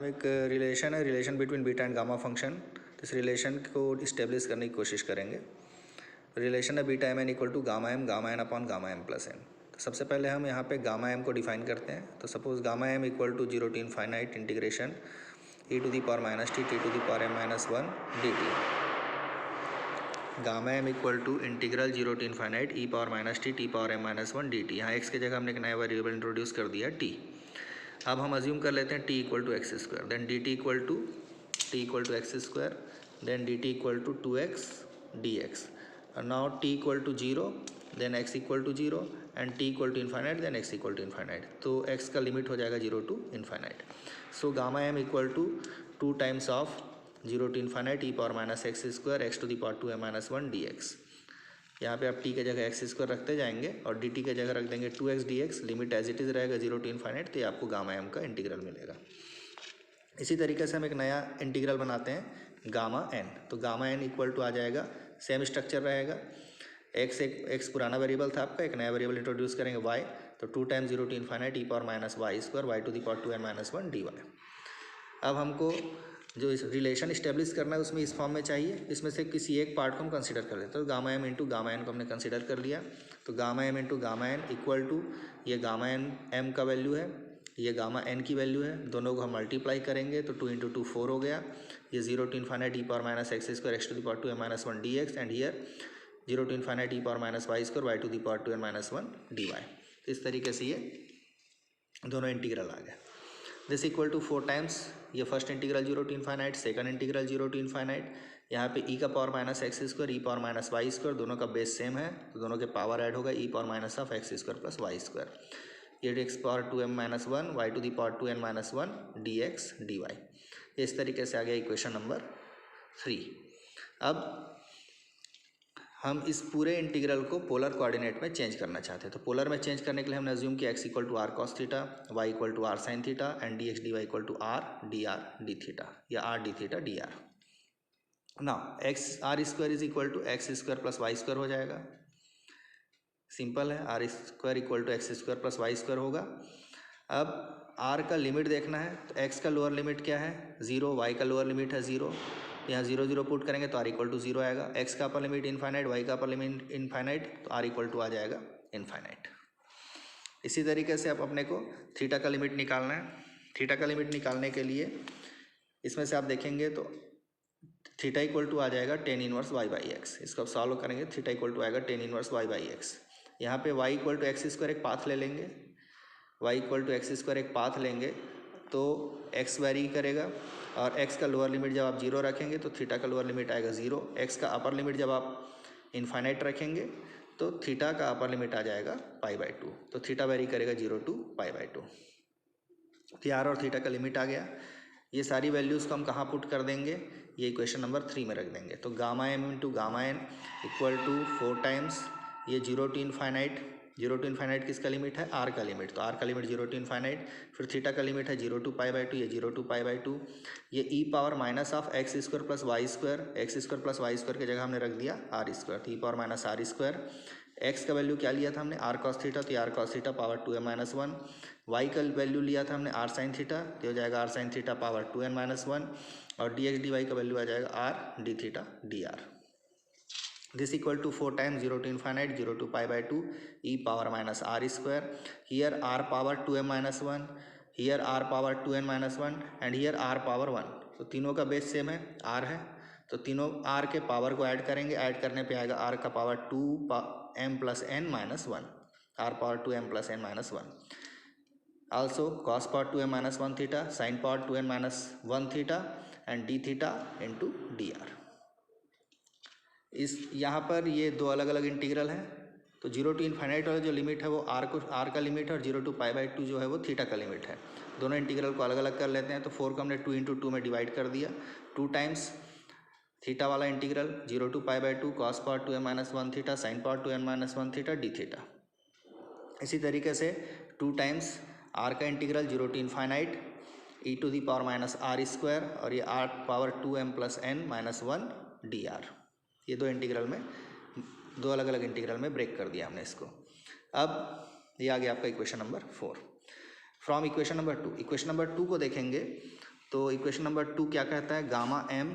एक रिलेशन है, relation between beta and gamma function. तो इस रिलेशन को इस्टेब्लिश करने की कोशिश करेंगे। रिलेशन है beta M N equal to gamma N upon gamma M plus N. तो सबसे पहले हम यहाँ पे गामा एम को डिफाइन करते हैं। तो suppose gamma M equal to 0 to infinite integration e to the power minus T to the power m-1 dt। Gamma M equal to integral 0 to infinite e power minus T power m-1 dt। यहाँ x की जगह हमने एक नया variable introduce कर दिया t। अब हम अज्यूम कर लेते हैं t equal to x square, then D T equal to x square, then D T equal to 2x dx। और now t equal to 0, then x equal to 0 and t equal to infinite, then x equal to infinite. तो x का limit हो जाएगा 0 to infinite. So gamma M equal to 2 times of 0 to infinite e power minus x square x to the power 2m-1 dx। यहाँ पे आप t के जगह x square रखते जाएंगे और dt के जगह रख देंगे 2x dx। Limit as it is रहेगा 0 to इन्फाइनाइट। तो ये आपको गामा एम का इंटीग्रल मिलेगा। इसी तरीके से हम एक नया इंटीग्रल बनाते हैं गामा एन। तो गामा एन इक्वल टू आ जाएगा, सेम स्ट्रक्चर रहेगा। एक्स पुराना वेरिएबल था आपका, एक नया वेरिएबल इंट्रोड्यूस करेंगे y। तो 2 times 0 to infinite e power minus Y square y to the power 2n-1 dy। अब हमको जो इस रिलेशन इस्टेब्लिश करना है उसमें इस फॉर्म में चाहिए। इसमें से किसी एक पार्ट को हम कंसीडर कर लेते हैं। तो gamma M into gamma N को हमने कंसीडर कर लिया। तो gamma M into gamma N equal to, ये गामा एन एम का वैल्यू है, ये गामा एन की वैल्यू है। दोनों को हम मल्टीप्लाई करेंगे तो 2 × 2 4 हो गया। ये 0 to infinite e power minus x square x to the power 2m-1 dx and here 0 to infinite e power minus Y square y to the power 2n-1 dy। इस तरीके से ये दोनों इंटीग्रल आ गए। दिस इक्वल टू 4 टाइम्स ये first integral 0 to infinite, second integral 0 to infinite. यहाँ पे e का power minus x square e power minus Y square, दोनों का बेस सेम है तो दोनों के पावर ऐड होगा, e power minus of x square plus Y square. ये x power 2m-1 y to the power 2n-1 dx dy। इस तरीके से आ गया इक्वेशन नंबर 3। अब हम इस पूरे इंटीग्रल को पोलर कोऑर्डिनेट में चेंज करना चाहते हैं। तो पोलर में चेंज करने के लिए हमने अज्यूम किया x equal to r cos theta, y equal to r sine theta and dx dy equal to r d theta या r d theta d r. Now x r square is equal to x square plus Y square हो जाएगा। Simple है, r square equal to x square plus Y square होगा। अब are का limit देखना है तो एक्स का लोअर लिमिट क्या है 0, वाई का लोअर लिमिट है 0। यहाँ 0 0 पुट करेंगे तो आर इक्वल टू 0 आएगा। एक्स का अपर लिमिट इन्फाइनाइट, वाई का अपर लिमिट इन्फाइनाइट, तो आर इक्वल टू आ जाएगा इन्फाइनाइट। इसी तरीके से आप अपने को थीटा का लिमिट निकालना है। थीटा का लिमिट निकालने के लिए इसमें से आप देखेंगे तो थीटा इक्वल टू आ जाएगा tan inverse y by X. इसको आप सॉल्व करेंगे, थीटा इक्वल टू आएगा tan inverse y by X. यहाँ पे y equal to x square एक पाथ ले लेंगे, y equal to x square एक पाथ लेंगे तो x वेरी करेगा और x का लोअर लिमिट जब आप 0 रखेंगे तो थीटा का लोअर लिमिट आएगा 0। x का अपर लिमिट जब आप इन्फाइनाइट रखेंगे तो थीटा का अपर लिमिट आ जाएगा π/2। तो थीटा वेरी करेगा 0 to π/2। तो आर और थीटा का लिमिट आ गया। ये सारी वैल्यूज़ को हम कहाँ पुट कर देंगे, ये इक्वेशन नंबर 3 में रख देंगे। तो gamma M into gamma N equal to 4 times ये 0 to इन्फाइनाइट। 0 to इन्फाइनाइट किसका लिमिट है, आर का लिमिट। तो आर का लिमिट 0 to इन्फाइनाइट, फिर थीटा का लिमिट है 0 to π/2, ये 0 to π/2। ये e power minus of x square plus Y square, x square plus Y square की जगह हमने रख दिया आर स्क्वायर, तो e power minus r square. X का वैल्यू क्या लिया था हमने, आर कॉस थीटा, तो r cos theta power 2m-1। Y का वैल्यू लिया था हमने आर साइन थीटा, तो हो जाएगा are sine theta power 2n-1 और dx dy का वैल्यू आ जाएगा r d theta d r. This equal to 4 times 0 to infinite 0 to π/2 e power minus r square, here r power 2m-1, here r power 2n-1 and here r power 1। तो तीनों का base same है, are है, तो तीनों are के power को add करेंगे। ऐड करने पे आएगा आर का power 2m + n-1, r power 2m + n-1। Also cos power 2m-1 theta, sine power 2n-1 theta and d theta into d r. इस यहाँ पर ये दो अलग अलग इंटीग्रल हैं। तो 0 to इन्फाइनाइट वाला जो लिमिट है वो आर का लिमिट है और 0 to π/2 जो है वो थीटा का लिमिट है। दोनों इंटीग्रल को अलग अलग कर लेते हैं। तो 4 को हमने 2 × 2 में डिवाइड कर दिया। 2 टाइम्स थीटा वाला integral 0 to π/2 cos power 2m-1 theta, sine power 2n-1 theta d theta. इसी तरीके से 2 टाइम्स आर का integral 0 to infinite e to the power minus r square और ये are power 2m + n-1 D R. ये दो integral में, दो अलग अलग इंटीग्रल में ब्रेक कर दिया हमने इसको। अब ये आ गया आपका equation number 4। From equation number 2, equation number 2 को देखेंगे तो इक्वेशन नंबर 2 क्या कहता है, gamma m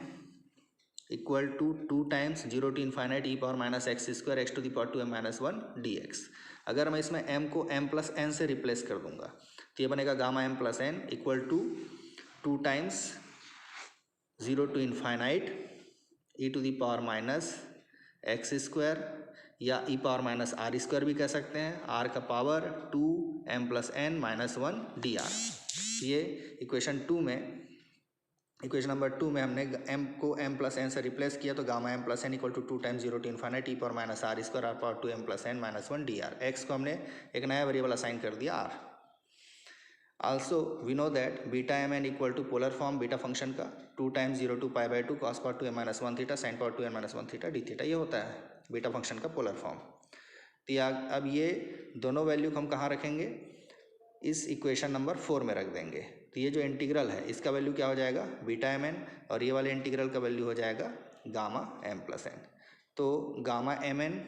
equal to 2 times 0 to infinite e power minus x square x to the power 2m minus 1 dx। अगर मैं इसमें m को m प्लस n से रिप्लेस कर दूंगा तो ये बनेगा gamma m plus n equal to 2 times 0 to infinite e to the power minus x square या e power minus r square भी कह सकते हैं, r का power 2m plus n minus 1 dr। ये इक्वेशन नंबर 2 में हमने m को m प्लस n से रिप्लेस किया तो gamma m plus n equal to 2 times 0 to infinite e power minus r square r power 2m plus n minus 1 dr। x को हमने एक नया वेरिएबल असाइन कर दिया r। Also we know that beta M N equal to polar form beta function का 2 times 0 to pi by 2 cos power 2m minus 1 theta sine power 2n minus 1 theta d theta, ये होता है beta function का polar form. तो अब ये दोनों value हम कहाँ रखेंगे, इस इक्वेशन नंबर 4 में रख देंगे। तो ये जो इंटीग्रल है इसका वैल्यू क्या हो जाएगा, बीटा एम एन, और ये वाले इंटीग्रल का वैल्यू हो जाएगा गामा एम प्लस एन। तो gamma m N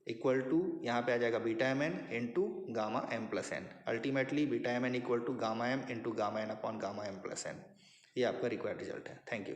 equal to यहाँ पे आ जाएगा beta M n into gamma M plus n. Ultimately beta M N equal to gamma M into gamma N upon gamma M plus n. ये आपका required result है। Thank you.